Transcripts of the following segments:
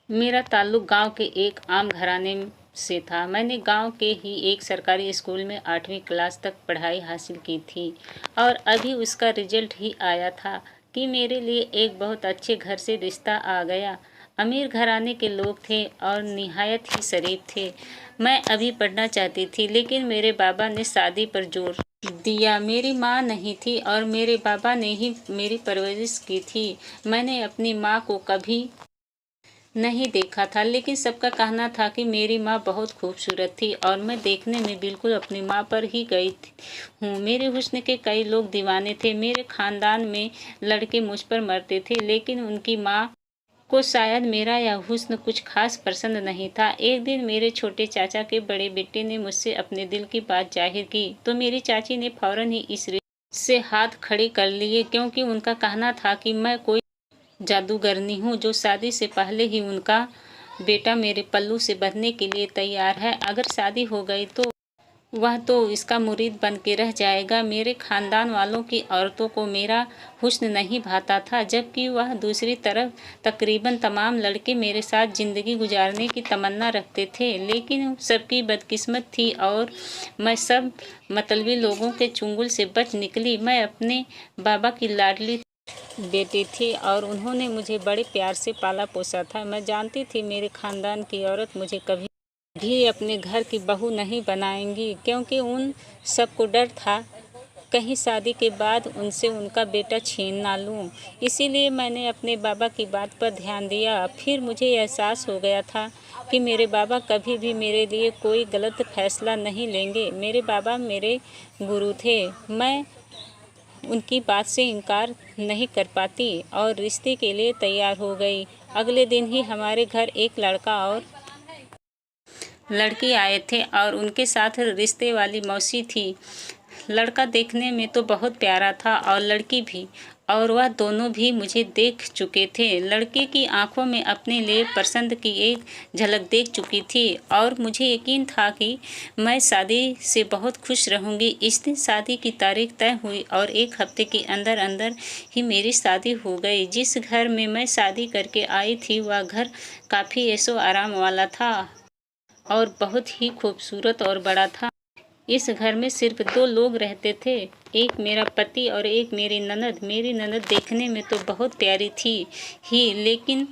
मेरा ताल्लुक गांव के एक आम घराने से था। मैंने गांव के ही एक सरकारी स्कूल में 8वीं क्लास तक पढ़ाई हासिल की थी और अभी उसका रिजल्ट ही आया था कि मेरे लिए एक बहुत अच्छे घर से रिश्ता आ गया। अमीर घराने के लोग थे और निहायत ही शरीफ थे। मैं अभी पढ़ना चाहती थी लेकिन मेरे बाबा ने शादी पर जोर दिया। मेरी माँ नहीं थी और मेरे बाबा ने ही मेरी परवरिश की थी। मैंने अपनी माँ को कभी नहीं देखा था लेकिन सबका कहना था कि मेरी माँ बहुत खूबसूरत थी और मैं देखने में बिल्कुल अपनी माँ पर ही गई हूँ। मेरे हुस्न के कई लोग दीवाने थे। मेरे खानदान में लड़के मुझ पर मरते थे लेकिन उनकी माँ को शायद मेरा यह हुस्न कुछ खास पसंद नहीं था। एक दिन मेरे छोटे चाचा के बड़े बेटे ने मुझसे अपने दिल की बात जाहिर की तो मेरी चाची ने फौरन ही इस रिश्ते से हाथ खड़े कर लिए क्योंकि उनका कहना था कि मैं कोई जादूगरनी हूँ जो शादी से पहले ही उनका बेटा मेरे पल्लू से बंधने के लिए तैयार है। अगर शादी हो गई तो वह तो इसका मुरीद बन के रह जाएगा। मेरे खानदान वालों की औरतों को मेरा हुस्न नहीं भाता था जबकि वह दूसरी तरफ तकरीबन तमाम लड़के मेरे साथ ज़िंदगी गुजारने की तमन्ना रखते थे लेकिन सबकी बदकिस्मत थी और मैं सब मतलबी लोगों के चुंगल से बच निकली। मैं अपने बाबा की लाडली बेटी थी और उन्होंने मुझे बड़े प्यार से पाला पोसा था। मैं जानती थी मेरे खानदान की औरत मुझे कभी भी अपने घर की बहू नहीं बनाएंगी क्योंकि उन सबको डर था कहीं शादी के बाद उनसे उनका बेटा छीन ना लूं। इसीलिए मैंने अपने बाबा की बात पर ध्यान दिया। फिर मुझे एहसास हो गया था कि मेरे बाबा कभी भी मेरे लिए कोई गलत फैसला नहीं लेंगे। मेरे बाबा मेरे गुरु थे। मैं उनकी बात से इनकार नहीं कर पाती और रिश्ते के लिए तैयार हो गई। अगले दिन ही हमारे घर एक लड़का और लड़की आए थे और उनके साथ रिश्ते वाली मौसी थी। लड़का देखने में तो बहुत प्यारा था और लड़की भी, और वह दोनों भी मुझे देख चुके थे। लड़के की आंखों में अपने लिए पसंद की एक झलक देख चुकी थी और मुझे यकीन था कि मैं शादी से बहुत खुश रहूंगी। इस दिन शादी की तारीख तय हुई और एक हफ्ते के अंदर अंदर ही मेरी शादी हो गई। जिस घर में मैं शादी करके आई थी वह घर काफ़ी ऐशो आराम वाला था और बहुत ही खूबसूरत और बड़ा था। इस घर में सिर्फ 2 लोग रहते थे, एक मेरा पति और एक मेरी ननद। मेरी ननद देखने में तो बहुत प्यारी थी ही लेकिन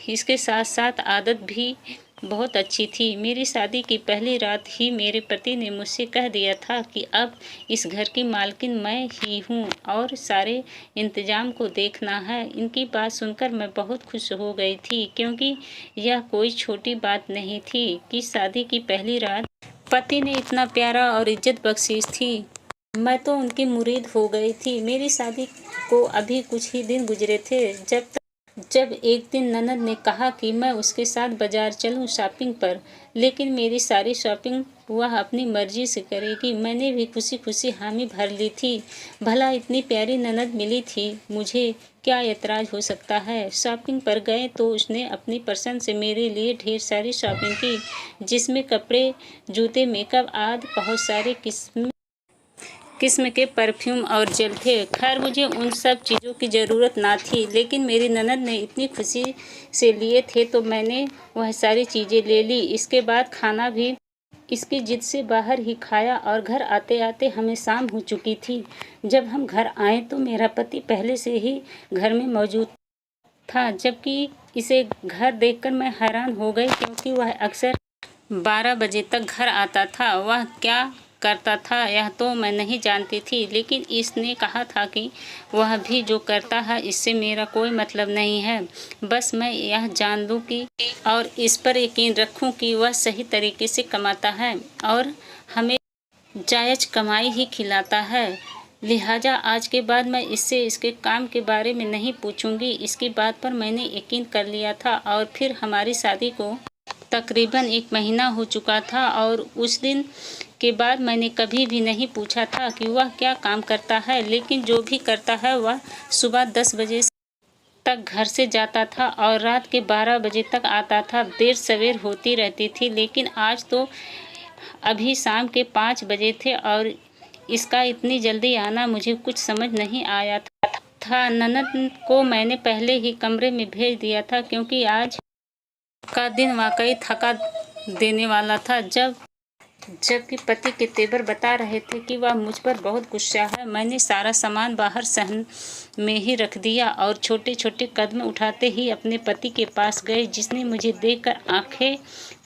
इसके साथ साथ आदत भी बहुत अच्छी थी। मेरी शादी की पहली रात ही मेरे पति ने मुझसे कह दिया था कि अब इस घर की मालकिन मैं ही हूँ और सारे इंतजाम को देखना है। इनकी बात सुनकर मैं बहुत खुश हो गई थी क्योंकि यह कोई छोटी बात नहीं थी कि शादी की पहली रात पति ने इतना प्यारा और इज्जत बख्शीश थी। मैं तो उनकी मुरीद हो गई थी। मेरी शादी को अभी कुछ ही दिन गुजरे थे जब एक दिन ननद ने कहा कि मैं उसके साथ बाजार चलूं शॉपिंग पर, लेकिन मेरी सारी शॉपिंग वह अपनी मर्जी से करेगी। मैंने भी खुशी खुशी हामी भर ली थी। भला इतनी प्यारी ननद मिली थी, मुझे क्या एतराज़ हो सकता है। शॉपिंग पर गए तो उसने अपनी पसंद से मेरे लिए ढेर सारी शॉपिंग की जिसमें कपड़े, जूते, मेकअप आदि बहुत सारे किस्म के परफ्यूम और जेल थे। खैर मुझे उन सब चीज़ों की ज़रूरत ना थी लेकिन मेरी ननद ने इतनी खुशी से लिए थे तो मैंने वह सारी चीज़ें ले ली। इसके बाद खाना भी इसकी जिद से बाहर ही खाया और घर आते आते हमें शाम हो चुकी थी। जब हम घर आए तो मेरा पति पहले से ही घर में मौजूद था जबकि इसे घर देखकर मैं हैरान हो गई क्योंकि वह अक्सर 12 बजे तक घर आता था। वह क्या करता था यह तो मैं नहीं जानती थी लेकिन इसने कहा था कि वह भी जो करता है इससे मेरा कोई मतलब नहीं है। बस मैं यह जान लूँ कि और इस पर यकीन रखूँ कि वह सही तरीके से कमाता है और हमें जायज़ कमाई ही खिलाता है। लिहाजा आज के बाद मैं इससे इसके काम के बारे में नहीं पूछूंगी। इसकी बात पर मैंने यकीन कर लिया था और फिर हमारी शादी को तकरीबन 1 महीना हो चुका था और उस दिन के बाद मैंने कभी भी नहीं पूछा था कि वह क्या काम करता है, लेकिन जो भी करता है वह सुबह 10 बजे तक घर से जाता था और रात के 12 बजे तक आता था। देर सवेर होती रहती थी लेकिन आज तो अभी शाम के 5 बजे थे और इसका इतनी जल्दी आना मुझे कुछ समझ नहीं आया था। ननद को मैंने पहले ही कमरे में भेज दिया था क्योंकि आज का दिन वाकई थका देने वाला था। जबकि पति के तेवर बता रहे थे कि वह मुझ पर बहुत गुस्सा है। मैंने सारा सामान बाहर सहन में ही रख दिया और छोटे छोटे कदम उठाते ही अपने पति के पास गए, जिसने मुझे देखकर आंखें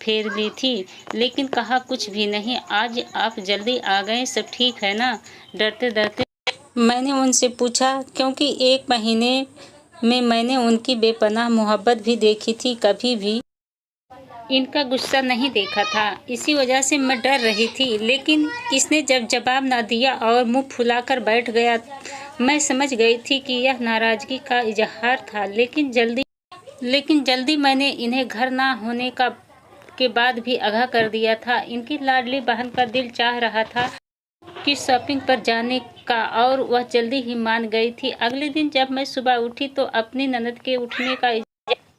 फेर ली थी, लेकिन कहा कुछ भी नहीं। आज आप जल्दी आ गए, सब ठीक है ना? डरते डरते मैंने उनसे पूछा, क्योंकि 1 महीने में मैंने उनकी बेपनाह मोहब्बत भी देखी थी, कभी भी इनका गुस्सा नहीं देखा था। इसी वजह से मैं डर रही थी। लेकिन इसने जब जवाब ना दिया और मुंह फुलाकर बैठ गया, मैं समझ गई थी कि यह नाराजगी का इजहार था। लेकिन जल्दी मैंने इन्हें घर ना होने के बाद भी आगाह कर दिया था। इनकी लाडली बहन का दिल चाह रहा था कि शॉपिंग पर जाने का, और वह जल्दी ही मान गई थी। अगले दिन जब मैं सुबह उठी तो अपनी ननद के उठने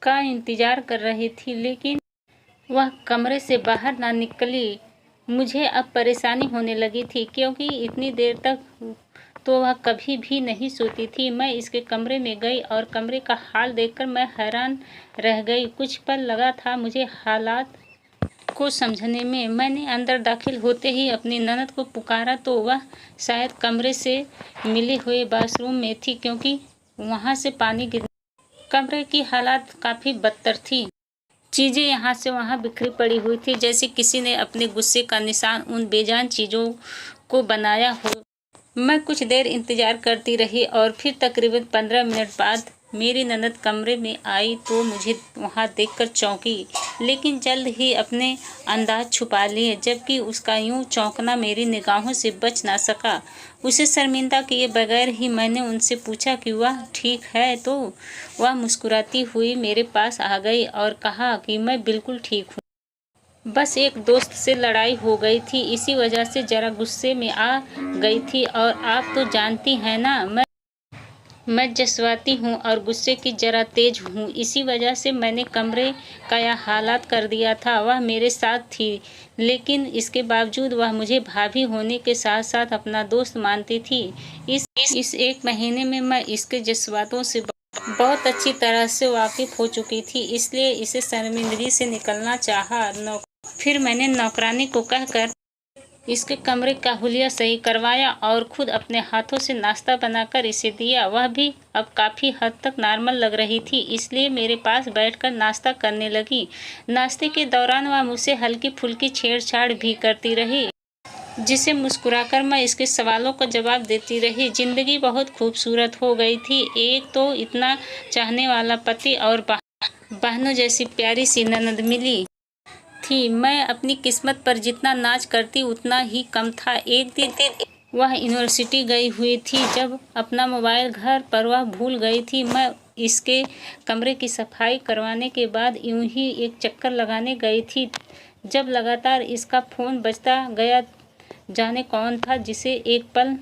का इंतजार कर रही थी, लेकिन वह कमरे से बाहर ना निकली। मुझे अब परेशानी होने लगी थी, क्योंकि इतनी देर तक तो वह कभी भी नहीं सोती थी। मैं इसके कमरे में गई और कमरे का हाल देखकर मैं हैरान रह गई। कुछ पल लगा था मुझे हालात को समझने में। मैंने अंदर दाखिल होते ही अपनी ननद को पुकारा तो वह शायद कमरे से मिले हुए बाथरूम में थी, क्योंकि वहां से पानी गिर। कमरे की हालात काफ़ी बदतर थी। चीज़ें यहाँ से वहाँ बिखरी पड़ी हुई थी, जैसे किसी ने अपने गुस्से का निशान उन बेजान चीज़ों को बनाया हो। मैं कुछ देर इंतज़ार करती रही और फिर तकरीबन 15 मिनट बाद मेरी ननद कमरे में आई तो मुझे वहाँ देखकर चौंकी, लेकिन जल्द ही अपने अंदाज छुपा लिए। जबकि उसका यूँ चौंकना मेरी निगाहों से बच ना सका। उसे शर्मिंदा किए बगैर ही मैंने उनसे पूछा कि वह ठीक है, तो वह मुस्कुराती हुई मेरे पास आ गई और कहा कि मैं बिल्कुल ठीक हूँ। बस एक दोस्त से लड़ाई हो गई थी, इसी वजह से ज़रा गुस्से में आ गई थी। और आप तो जानती हैं ना, मैं जज्बाती हूँ और गुस्से की ज़रा तेज हूँ। इसी वजह से मैंने कमरे का यह हालात कर दिया था। वह मेरे साथ थी, लेकिन इसके बावजूद वह मुझे भाभी होने के साथ साथ अपना दोस्त मानती थी। इस 1 महीने में मैं इसके जज्बातों से बहुत अच्छी तरह से वाकिफ हो चुकी थी, इसलिए इसे शर्मिंदगी से निकलना चाहा। फिर मैंने नौकरानी को कहकर इसके कमरे का हुलिया सही करवाया और खुद अपने हाथों से नाश्ता बनाकर इसे दिया। वह भी अब काफ़ी हद तक नॉर्मल लग रही थी, इसलिए मेरे पास बैठकर नाश्ता करने लगी। नाश्ते के दौरान वह मुझसे हल्की फुल्की छेड़छाड़ भी करती रही, जिसे मुस्कुराकर मैं इसके सवालों का जवाब देती रही। जिंदगी बहुत खूबसूरत हो गई थी। एक तो इतना चाहने वाला पति और बहनों जैसी प्यारी सी ननद मिली थी। मैं अपनी किस्मत पर जितना नाज करती उतना ही कम था। एक दिन वह यूनिवर्सिटी गई हुई थी, जब अपना मोबाइल घर पर वह भूल गई थी। मैं इसके कमरे की सफाई करवाने के बाद यूं ही एक चक्कर लगाने गई थी, जब लगातार इसका फ़ोन बजता गया। जाने कौन था जिसे एक पल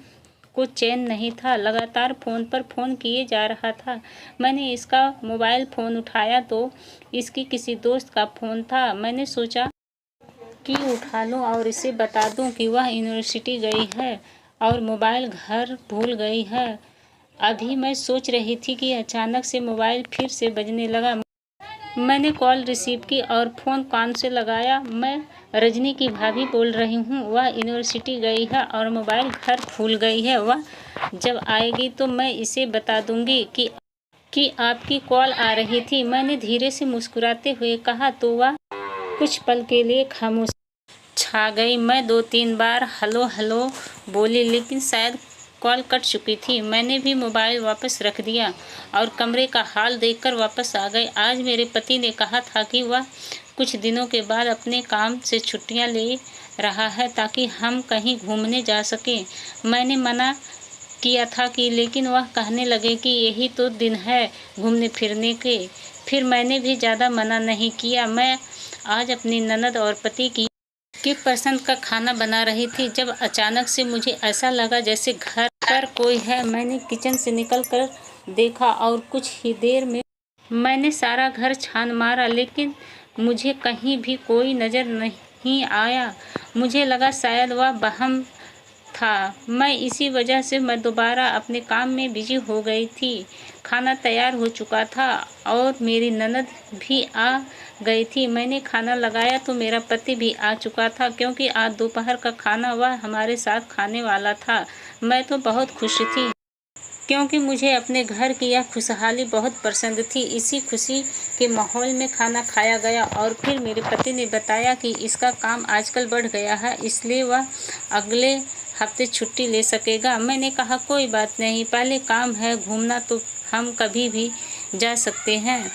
को चैन नहीं था। लगातार फ़ोन पर फ़ोन किए जा रहा था। मैंने इसका मोबाइल फ़ोन उठाया तो इसकी किसी दोस्त का फ़ोन था। मैंने सोचा कि उठा लूं और इसे बता दूं कि वह यूनिवर्सिटी गई है और मोबाइल घर भूल गई है। अभी मैं सोच रही थी कि अचानक से मोबाइल फिर से बजने लगा। मैंने कॉल रिसीव की और फ़ोन कान से लगाया। मैं रजनी की भाभी बोल रही हूँ। वह यूनिवर्सिटी गई है और मोबाइल घर भूल गई है। वह जब आएगी तो मैं इसे बता दूंगी कि आपकी कॉल आ रही थी। मैंने धीरे से मुस्कुराते हुए कहा तो वह कुछ पल के लिए खामोश छा गई। मैं 2-3 बार हेलो हेलो बोली, लेकिन शायद कॉल कट चुकी थी। मैंने भी मोबाइल वापस रख दिया और कमरे का हाल देखकर वापस आ गई। आज मेरे पति ने कहा था कि वह कुछ दिनों के बाद अपने काम से छुट्टियां ले रहा है ताकि हम कहीं घूमने जा सकें। मैंने मना किया था लेकिन वह कहने लगे कि यही तो दिन है घूमने फिरने के। फिर मैंने भी ज़्यादा मना नहीं किया। मैं आज अपनी ननद और पति की पसंद का खाना बना रही थी, जब अचानक से मुझे ऐसा लगा जैसे घर पर कोई है। मैंने किचन से निकल कर देखा और कुछ ही देर में मैंने सारा घर छान मारा, लेकिन मुझे कहीं भी कोई नज़र नहीं आया। मुझे लगा शायद वह था। मैं इसी वजह से मैं दोबारा अपने काम में बिजी हो गई थी। खाना तैयार हो चुका था और मेरी ननद भी आ गई थी। मैंने खाना लगाया तो मेरा पति भी आ चुका था, क्योंकि आज दोपहर का खाना वह हमारे साथ खाने वाला था। मैं तो बहुत खुश थी, क्योंकि मुझे अपने घर की यह खुशहाली बहुत पसंद थी। इसी खुशी के माहौल में खाना खाया गया और फिर मेरे पति ने बताया कि इसका काम आजकल बढ़ गया है, इसलिए वह अगले हफ्ते छुट्टी ले सकेगा। मैंने कहा कोई बात नहीं, पहले काम है, घूमना तो हम कभी भी जा सकते हैं।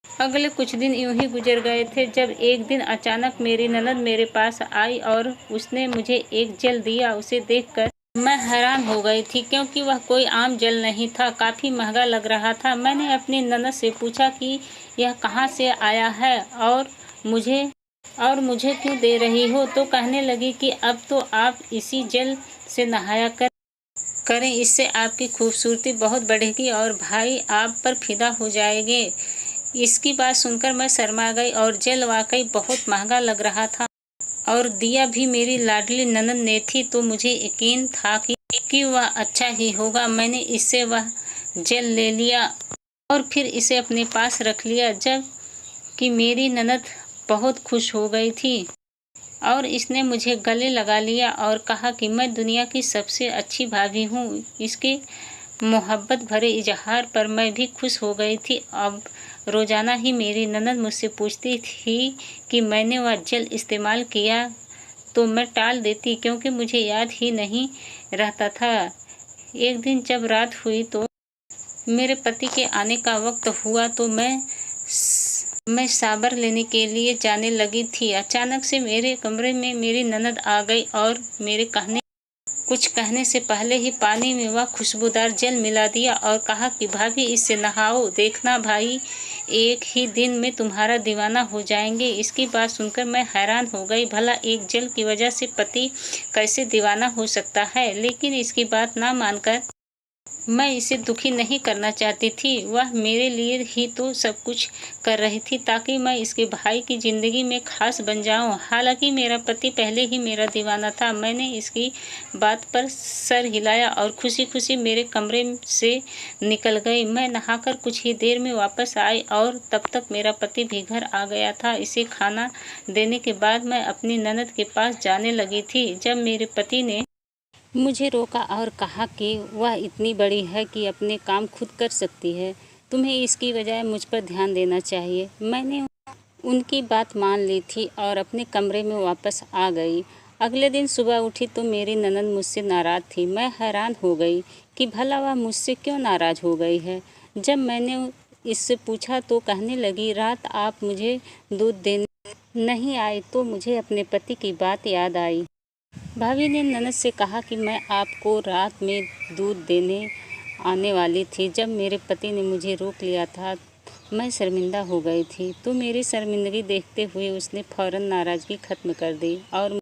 अगले कुछ दिन यूं ही गुजर गए थे, जब एक दिन अचानक मेरी ननद मेरे पास आई और उसने मुझे एक जल दिया। उसे देखकर मैं हैरान हो गई थी, क्योंकि वह कोई आम जल नहीं था, काफ़ी महंगा लग रहा था। मैंने अपनी ननद से पूछा कि यह कहाँ से आया है मुझे और मुझे क्यों दे रही हो, तो कहने लगी कि अब तो आप इसी जल से नहाया करें, इससे आपकी खूबसूरती बहुत बढ़ेगी और भाई आप पर फिदा हो जाएंगे। इसकी बात सुनकर मैं शर्मा गई और जल वाकई बहुत महंगा लग रहा था और दिया भी मेरी लाडली ननद ने थी, तो मुझे यकीन था कि वह अच्छा ही होगा। मैंने इससे वह जल ले लिया और फिर इसे अपने पास रख लिया, जब कि मेरी ननद बहुत खुश हो गई थी और इसने मुझे गले लगा लिया और कहा कि मैं दुनिया की सबसे अच्छी भाभी हूँ। इसके मोहब्बत भरे इजहार पर मैं भी खुश हो गई थी। अब रोज़ाना ही मेरी ननद मुझसे पूछती थी कि मैंने वह जल इस्तेमाल किया, तो मैं टाल देती, क्योंकि मुझे याद ही नहीं रहता था। एक दिन जब रात हुई तो मेरे पति के आने का वक्त हुआ, तो मैं शावर लेने के लिए जाने लगी थी। अचानक से मेरे कमरे में मेरी ननद आ गई और मेरे कुछ कहने से पहले ही पानी में वह खुशबूदार जल मिला दिया और कहा कि भाभी इससे नहाओ, देखना भाई एक ही दिन में तुम्हारा दीवाना हो जाएंगे। इसकी बात सुनकर मैं हैरान हो गई, भला एक जल की वजह से पति कैसे दीवाना हो सकता है। लेकिन इसकी बात ना मानकर मैं इसे दुखी नहीं करना चाहती थी। वह मेरे लिए ही तो सब कुछ कर रही थी, ताकि मैं इसके भाई की ज़िंदगी में खास बन जाऊं। हालांकि मेरा पति पहले ही मेरा दीवाना था। मैंने इसकी बात पर सर हिलाया और खुशी खुशी मेरे कमरे से निकल गई। मैं नहाकर कुछ ही देर में वापस आई और तब तक मेरा पति भी घर आ गया था। इसे खाना देने के बाद मैं अपनी ननद के पास जाने लगी थी, जब मेरे पति ने मुझे रोका और कहा कि वह इतनी बड़ी है कि अपने काम खुद कर सकती है, तुम्हें इसकी बजाय मुझ पर ध्यान देना चाहिए। मैंने उनकी बात मान ली थी और अपने कमरे में वापस आ गई। अगले दिन सुबह उठी तो मेरी ननद मुझसे नाराज़ थी। मैं हैरान हो गई कि भला वह मुझसे क्यों नाराज़ हो गई है। जब मैंने इससे पूछा तो कहने लगी, रात आप मुझे दूध देने नहीं आए तो मुझे अपने पति की बात याद आई। भाभी ने ननद से कहा कि मैं आपको रात में दूध देने आने वाली थी। जब मेरे पति ने मुझे रोक लिया था, मैं शर्मिंदा हो गई थी, तो मेरी शर्मिंदगी देखते हुए उसने फ़ौरन नाराज़गी ख़त्म कर दी और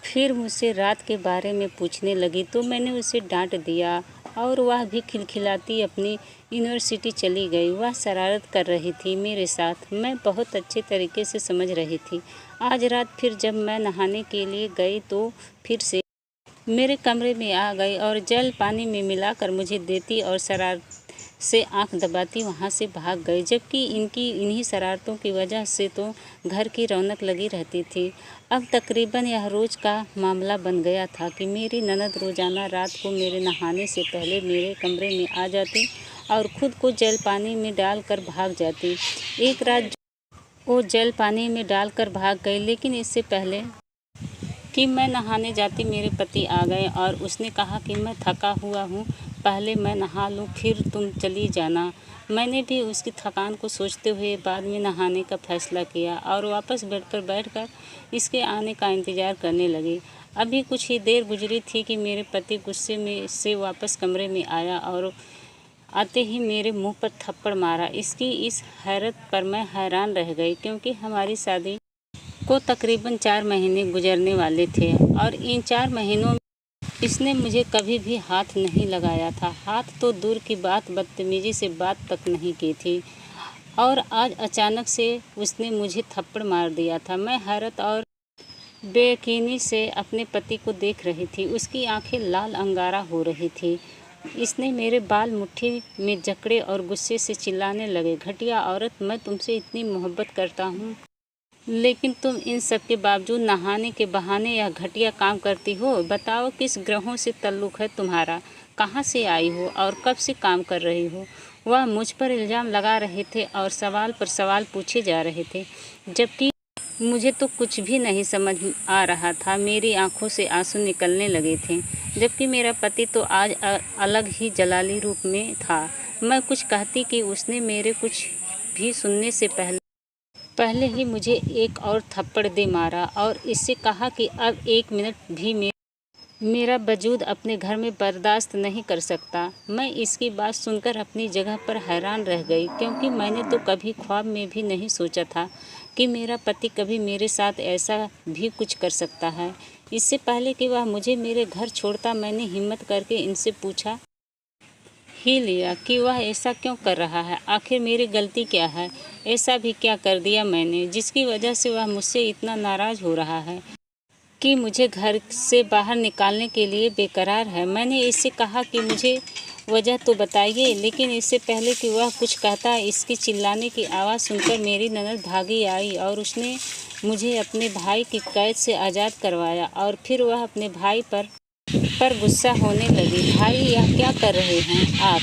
फिर मुझसे रात के बारे में पूछने लगी, तो मैंने उसे डांट दिया और वह भी खिलखिलाती अपनी यूनिवर्सिटी चली गई। वह शरारत कर रही थी मेरे साथ, मैं बहुत अच्छे तरीके से समझ रही थी। आज रात फिर जब मैं नहाने के लिए गई तो फिर से मेरे कमरे में आ गई और जल पानी में मिलाकर मुझे देती और शरारत से आंख दबाती वहां से भाग गई, जबकि इन्हीं शरारतों की वजह से तो घर की रौनक लगी रहती थी। अब तकरीबन यह रोज़ का मामला बन गया था कि मेरी ननद रोज़ाना रात को मेरे नहाने से पहले मेरे कमरे में आ जाती और ख़ुद को जल पानी में डालकर भाग जाती। एक रात वो जल पानी में डालकर भाग गई, लेकिन इससे पहले कि मैं नहाने जाती मेरे पति आ गए और उसने कहा कि मैं थका हुआ हूँ, पहले मैं नहा लूँ फिर तुम चली जाना। मैंने भी उसकी थकान को सोचते हुए बाद में नहाने का फ़ैसला किया और वापस बेड पर बैठकर इसके आने का इंतज़ार करने लगी। अभी कुछ ही देर गुजरी थी कि मेरे पति गुस्से में से वापस कमरे में आया और आते ही मेरे मुंह पर थप्पड़ मारा। इसकी इस हैरत पर मैं हैरान रह गई, क्योंकि हमारी शादी को तकरीबन 4 महीने गुजरने वाले थे और इन 4 महीनों में इसने मुझे कभी भी हाथ नहीं लगाया था। हाथ तो दूर की बात, बदतमीजी से बात तक नहीं की थी और आज अचानक से उसने मुझे थप्पड़ मार दिया था। मैं हैरत और बेयकीनी से अपने पति को देख रही थी। उसकी आंखें लाल अंगारा हो रही थी। इसने मेरे बाल मुट्ठी में जकड़े और गुस्से से चिल्लाने लगे, घटिया औरत, मैं तुमसे इतनी मोहब्बत करता हूँ, लेकिन तुम इन सब के बावजूद नहाने के बहाने यह घटिया काम करती हो। बताओ, किस ग्रहों से ताल्लुक है तुम्हारा, कहाँ से आई हो और कब से काम कर रही हो। वह मुझ पर इल्ज़ाम लगा रहे थे और सवाल पर सवाल पूछे जा रहे थे, जबकि मुझे तो कुछ भी नहीं समझ आ रहा था। मेरी आंखों से आंसू निकलने लगे थे, जबकि मेरा पति तो आज अलग ही जलाली रूप में था। मैं कुछ कहती कि उसने मेरे कुछ भी सुनने से पहले ही मुझे एक और थप्पड़ दे मारा और इससे कहा कि अब 1 मिनट भी मेरा वजूद अपने घर में बर्दाश्त नहीं कर सकता। मैं इसकी बात सुनकर अपनी जगह पर हैरान रह गई, क्योंकि मैंने तो कभी ख्वाब में भी नहीं सोचा था कि मेरा पति कभी मेरे साथ ऐसा भी कुछ कर सकता है। इससे पहले कि वह मुझे मेरे घर छोड़ता, मैंने हिम्मत करके इनसे पूछा ही लिया कि वह ऐसा क्यों कर रहा है। आखिर मेरी गलती क्या है? ऐसा भी क्या कर दिया मैंने जिसकी वजह से वह मुझसे इतना नाराज़ हो रहा है कि मुझे घर से बाहर निकालने के लिए बेकरार है। मैंने इससे कहा कि मुझे वजह तो बताइए, लेकिन इससे पहले कि वह कुछ कहता, इसकी चिल्लाने की आवाज़ सुनकर मेरी ननद भागी आई और उसने मुझे अपने भाई की कैद से आज़ाद करवाया। और फिर वह अपने भाई पर गुस्सा होने लगी। भाई, यह क्या कर रहे हैं आप?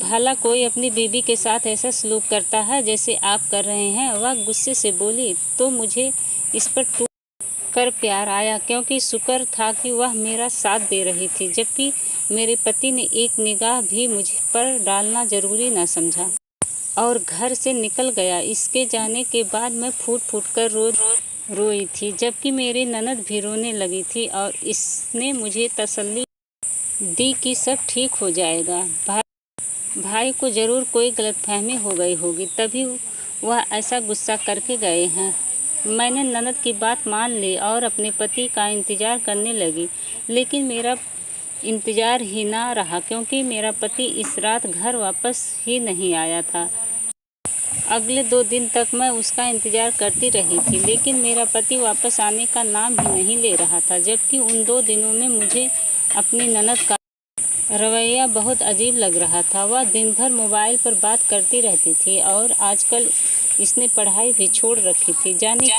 भला कोई अपनी बीवी के साथ ऐसा सलूक करता है जैसे आप कर रहे हैं? वह गुस्से से बोली। तो मुझे इस पर टूट कर प्यार आया, क्योंकि शुक्र था कि वह मेरा साथ दे रही थी, जबकि मेरे पति ने एक निगाह भी मुझ पर डालना जरूरी न समझा और घर से निकल गया। इसके जाने के बाद मैं फूट फूट कर रोई थी, जबकि मेरी ननद भी रोने लगी थी और इसने मुझे तसल्ली दी कि सब ठीक हो जाएगा। भाई को ज़रूर कोई गलतफहमी हो गई होगी, तभी वह ऐसा गुस्सा करके गए हैं। मैंने ननद की बात मान ली और अपने पति का इंतज़ार करने लगी, लेकिन मेरा इंतज़ार ही ना रहा, क्योंकि मेरा पति इस रात घर वापस ही नहीं आया था। अगले 2 दिन तक मैं उसका इंतज़ार करती रही थी, लेकिन मेरा पति वापस आने का नाम ही नहीं ले रहा था। जबकि उन 2 दिनों में मुझे अपनी ननद का रवैया बहुत अजीब लग रहा था। वह दिन भर मोबाइल पर बात करती रहती थी और आजकल इसने पढ़ाई भी छोड़ रखी थी। जाने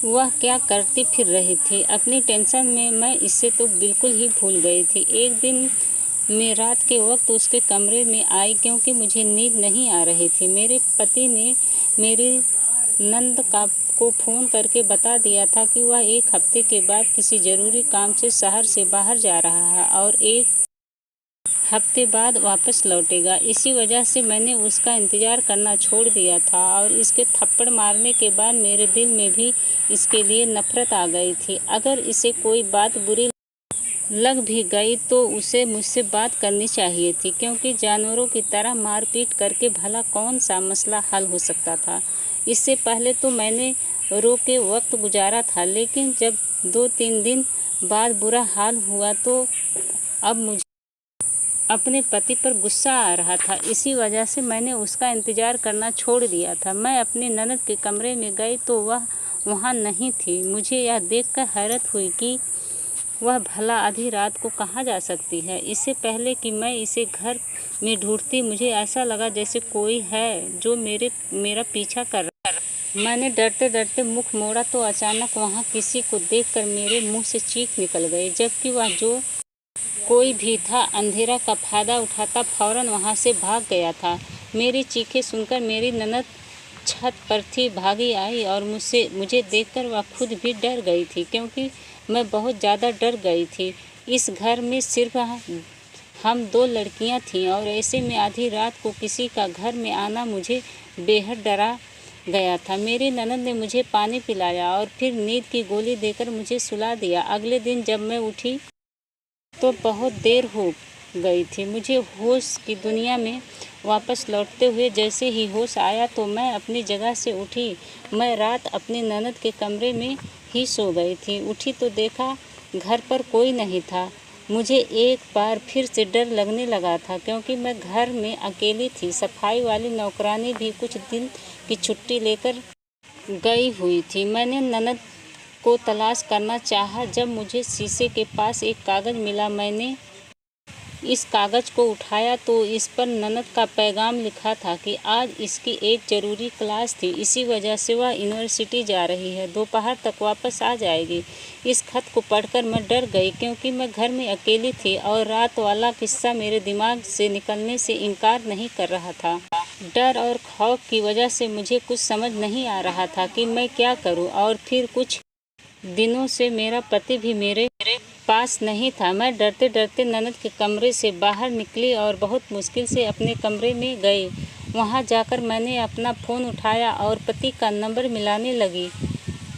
वह क्या करती फिर रही थी। अपनी टेंशन में मैं इससे तो बिल्कुल ही भूल गई थी। एक दिन मैं रात के वक्त उसके कमरे में आई, क्योंकि मुझे नींद नहीं आ रही थी। मेरे पति ने मेरी नंद को फ़ोन करके बता दिया था कि वह 1 हफ्ते के बाद किसी ज़रूरी काम से शहर से बाहर जा रहा है और 1 हफ्ते बाद वापस लौटेगा। इसी वजह से मैंने उसका इंतज़ार करना छोड़ दिया था और इसके थप्पड़ मारने के बाद मेरे दिल में भी इसके लिए नफ़रत आ गई थी। अगर इसे कोई बात बुरी लग भी गई तो उसे मुझसे बात करनी चाहिए थी, क्योंकि जानवरों की तरह मारपीट करके भला कौन सा मसला हल हो सकता था। इससे पहले तो मैंने रो के वक्त गुजारा था, लेकिन जब 2-3 दिन बाद बुरा हाल हुआ तो अब मुझे अपने पति पर गुस्सा आ रहा था। इसी वजह से मैंने उसका इंतज़ार करना छोड़ दिया था। मैं अपनी ननद के कमरे में गई तो वह वहाँ नहीं थी। मुझे यह देखकर हैरत हुई कि वह भला आधी रात को कहाँ जा सकती है। इससे पहले कि मैं इसे घर में ढूंढती, मुझे ऐसा लगा जैसे कोई है जो मेरा पीछा कर रहा है। मैंने डरते डरते मुख मोड़ा तो अचानक वहाँ किसी को देखकर मेरे मुंह से चीख निकल गई, जबकि वह जो कोई भी था अंधेरा का फ़ायदा उठाता फ़ौरन वहाँ से भाग गया था। मेरी चीखें सुनकर मेरी ननद छत पर थी, भागी आई और मुझे देखकर वह खुद भी डर गई थी, क्योंकि मैं बहुत ज़्यादा डर गई थी। इस घर में सिर्फ हम 2 लड़कियां थीं और ऐसे में आधी रात को किसी का घर में आना मुझे बेहद डरा गया था। मेरी ननद ने मुझे पानी पिलाया और फिर नींद की गोली देकर मुझे सुला दिया। अगले दिन जब मैं उठी तो बहुत देर हो गई थी। मुझे होश की दुनिया में वापस लौटते हुए जैसे ही होश आया तो मैं अपनी जगह से उठी। मैं रात अपनी ननद के कमरे में ही सो गई थी। उठी तो देखा घर पर कोई नहीं था। मुझे एक बार फिर से डर लगने लगा था, क्योंकि मैं घर में अकेली थी। सफाई वाली नौकरानी भी कुछ दिन की छुट्टी लेकर गई हुई थी। मैंने ननद को तलाश करना चाहा। जब मुझे शीशे के पास एक कागज़ मिला, मैंने इस कागज़ को उठाया तो इस पर ननद का पैगाम लिखा था कि आज इसकी एक ज़रूरी क्लास थी, इसी वजह से वह यूनिवर्सिटी जा रही है, दोपहर तक वापस आ जाएगी। इस खत को पढ़कर मैं डर गई, क्योंकि मैं घर में अकेली थी और रात वाला किस्सा मेरे दिमाग से निकलने से इनकार नहीं कर रहा था। डर और खौफ की वजह से मुझे कुछ समझ नहीं आ रहा था कि मैं क्या करूं। और फिर कुछ दिनों से मेरा पति भी मेरे पास नहीं था। मैं डरते डरते ननद के कमरे से बाहर निकली और बहुत मुश्किल से अपने कमरे में गई। वहां जाकर मैंने अपना फ़ोन उठाया और पति का नंबर मिलाने लगी।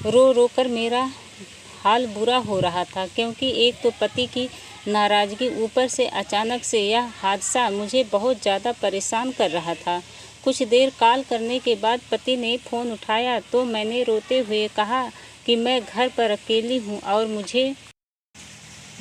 रो रो कर मेरा हाल बुरा हो रहा था, क्योंकि एक तो पति की नाराज़गी, ऊपर से अचानक से यह हादसा मुझे बहुत ज़्यादा परेशान कर रहा था। कुछ देर कॉल करने के बाद पति ने फ़ोन उठाया तो मैंने रोते हुए कहा कि मैं घर पर अकेली हूँ और मुझे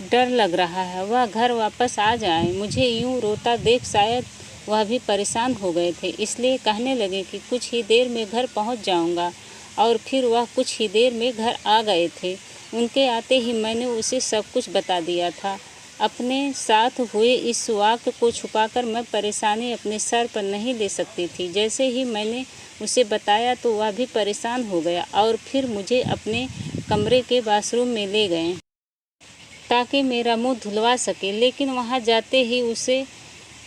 डर लग रहा है, वह घर वापस आ जाए। मुझे यूँ रोता देख शायद वह भी परेशान हो गए थे, इसलिए कहने लगे कि कुछ ही देर में घर पहुँच जाऊँगा। और फिर वह कुछ ही देर में घर आ गए थे। उनके आते ही मैंने उसे सब कुछ बता दिया था। अपने साथ हुए इस वाक़ये को छुपाकर मैं परेशानी अपने सर पर नहीं ले सकती थी। जैसे ही मैंने उसे बताया तो वह भी परेशान हो गया और फिर मुझे अपने कमरे के बाथरूम में ले गए ताकि मेरा मुंह धुलवा सके। लेकिन वहां जाते ही उसे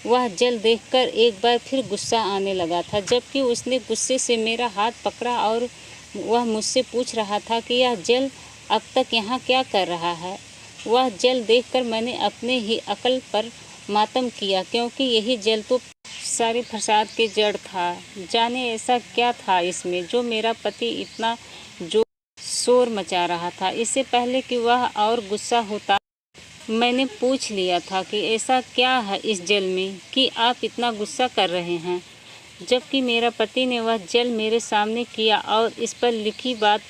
वह जल देखकर एक बार फिर गुस्सा आने लगा था, जबकि उसने गुस्से से मेरा हाथ पकड़ा और वह मुझसे पूछ रहा था कि यह जल अब तक यहाँ क्या कर रहा है। वह जल देखकर मैंने अपने ही अक्ल पर मातम किया, क्योंकि यही जल तो सारे फसाद के जड़ था। जाने ऐसा क्या था इसमें जो मेरा पति इतना जो शोर मचा रहा था। इससे पहले कि वह और गुस्सा होता, मैंने पूछ लिया था कि ऐसा क्या है इस जल में कि आप इतना गुस्सा कर रहे हैं। जबकि मेरा पति ने वह जल मेरे सामने किया और इस पर लिखी बात,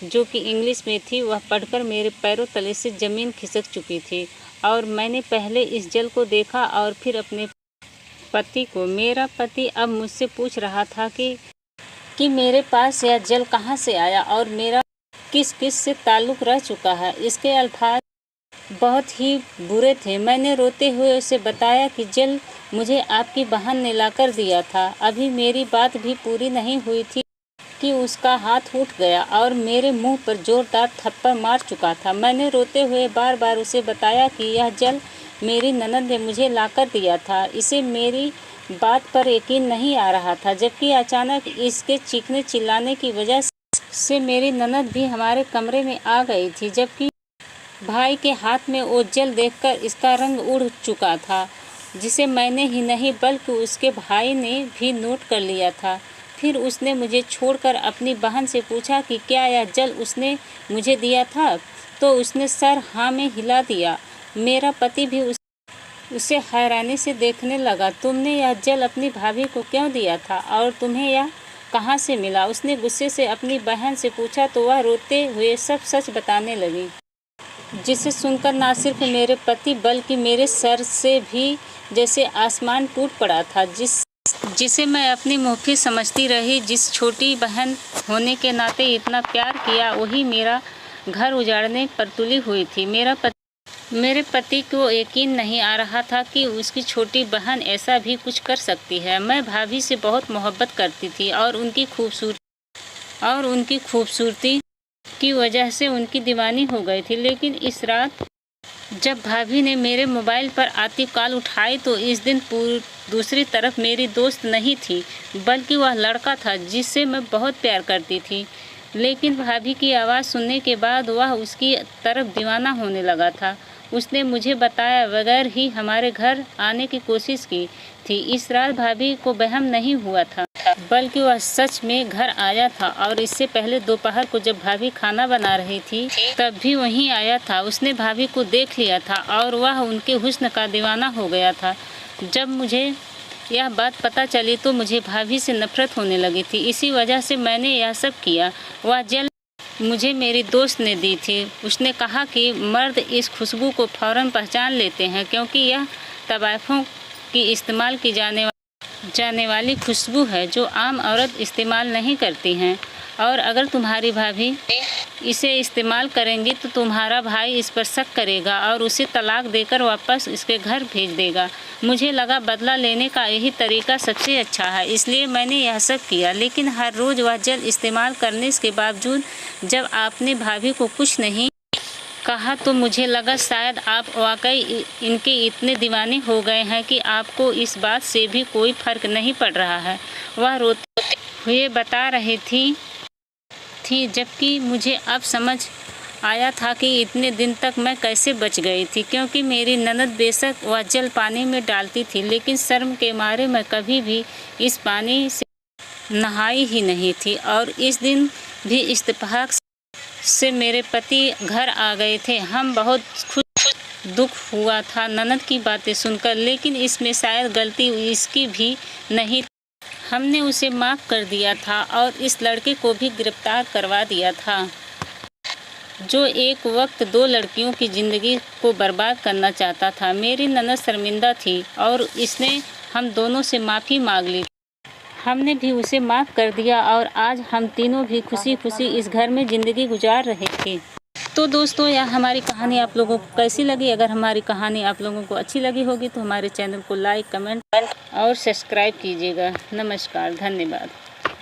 जो कि इंग्लिश में थी, वह पढ़कर मेरे पैरों तले से ज़मीन खिसक चुकी थी। और मैंने पहले इस जल को देखा और फिर अपने पति को। मेरा पति अब मुझसे पूछ रहा था कि मेरे पास यह जल कहाँ से आया और मेरा किस किस से ताल्लुक़ रह चुका है। इसके अल्फाज बहुत ही बुरे थे। मैंने रोते हुए उसे बताया कि जल मुझे आपकी बहन ने लाकर दिया था। अभी मेरी बात भी पूरी नहीं हुई थी कि उसका हाथ उठ गया और मेरे मुंह पर जोरदार थप्पड़ मार चुका था। मैंने रोते हुए बार बार उसे बताया कि यह जल मेरी ननद ने मुझे लाकर दिया था। इसे मेरी बात पर यकीन नहीं आ रहा था, जबकि अचानक इसके चीखने चिल्लाने की वजह से मेरी ननद भी हमारे कमरे में आ गई थी। जबकि भाई के हाथ में वो जल देखकर इसका रंग उड़ चुका था, जिसे मैंने ही नहीं बल्कि उसके भाई ने भी नोट कर लिया था। फिर उसने मुझे छोड़कर अपनी बहन से पूछा कि क्या यह जल उसने मुझे दिया था, तो उसने सर हाँ में हिला दिया। मेरा पति भी उसे हैरानी से देखने लगा। तुमने यह जल अपनी भाभी को क्यों दिया था और तुम्हें यह कहाँ से मिला? उसने गुस्से से अपनी बहन से पूछा तो वह रोते हुए सब सच बताने लगी, जिसे सुनकर न सिर्फ मेरे पति बल्कि मेरे सर से भी जैसे आसमान टूट पड़ा था। जिसे मैं अपनी मुफ्ती समझती रही, जिस छोटी बहन होने के नाते इतना प्यार किया, वही मेरा घर उजाड़ने पर तुली हुई थी। मेरे पति को यकीन नहीं आ रहा था कि उसकी छोटी बहन ऐसा भी कुछ कर सकती है। मैं भाभी से बहुत मोहब्बत करती थी और उनकी खूबसूरती की वजह से उनकी दीवानी हो गई थी। लेकिन इस रात जब भाभी ने मेरे मोबाइल पर आती कॉल उठाई तो इस दिन दूसरी तरफ मेरी दोस्त नहीं थी, बल्कि वह लड़का था जिससे मैं बहुत प्यार करती थी। लेकिन भाभी की आवाज़ सुनने के बाद वह उसकी तरफ दीवाना होने लगा था। उसने मुझे बताया बगैर ही हमारे घर आने की कोशिश की थी। इस रात भाभी को वहम नहीं हुआ था, बल्कि वह सच में घर आया था। और इससे पहले दोपहर को जब भाभी खाना बना रही थी तब भी वहीं आया था। उसने भाभी को देख लिया था और वह उनके हुस्न का दीवाना हो गया था। जब मुझे यह बात पता चली तो मुझे भाभी से नफरत होने लगी थी। इसी वजह से मैंने यह सब किया। वह जल मुझे मेरी दोस्त ने दी थी। उसने कहा कि मर्द इस खुशबू को फ़ौरन पहचान लेते हैं, क्योंकि यह तवाइफों की इस्तेमाल की जाने वाली खुशबू है जो आम औरत इस्तेमाल नहीं करती हैं। और अगर तुम्हारी भाभी इसे इस्तेमाल करेंगी तो तुम्हारा भाई इस पर शक करेगा और उसे तलाक देकर वापस इसके घर भेज देगा। मुझे लगा बदला लेने का यही तरीका सबसे अच्छा है, इसलिए मैंने यह सब किया। लेकिन हर रोज़ वह जेल इस्तेमाल करने के बावजूद जब आपने भाभी को कुछ नहीं कहा तो मुझे लगा शायद आप वाकई इनके इतने दीवाने हो गए हैं कि आपको इस बात से भी कोई फ़र्क नहीं पड़ रहा है। वह रोते हुए बता रही थी जबकि मुझे अब समझ आया था कि इतने दिन तक मैं कैसे बच गई थी, क्योंकि मेरी ननद बेशक वह जल पानी में डालती थी, लेकिन शर्म के मारे मैं कभी भी इस पानी से नहाई ही नहीं थी। और इस दिन भी इत्तेफाक से मेरे पति घर आ गए थे। हम बहुत खुश दुख हुआ था ननद की बातें सुनकर, लेकिन इसमें शायद गलती इसकी भी नहीं। हमने उसे माफ़ कर दिया था और इस लड़के को भी गिरफ्तार करवा दिया था जो एक वक्त 2 लड़कियों की ज़िंदगी को बर्बाद करना चाहता था। मेरी ननद शर्मिंदा थी और इसने हम दोनों से माफ़ी मांग ली। हमने भी उसे माफ़ कर दिया और आज हम तीनों भी खुशी खुशी इस घर में ज़िंदगी गुजार रहे थे। तो दोस्तों, यह हमारी कहानी आप लोगों को कैसी लगी? अगर हमारी कहानी आप लोगों को अच्छी लगी होगी तो हमारे चैनल को लाइक, कमेंट और सब्सक्राइब कीजिएगा। नमस्कार, धन्यवाद।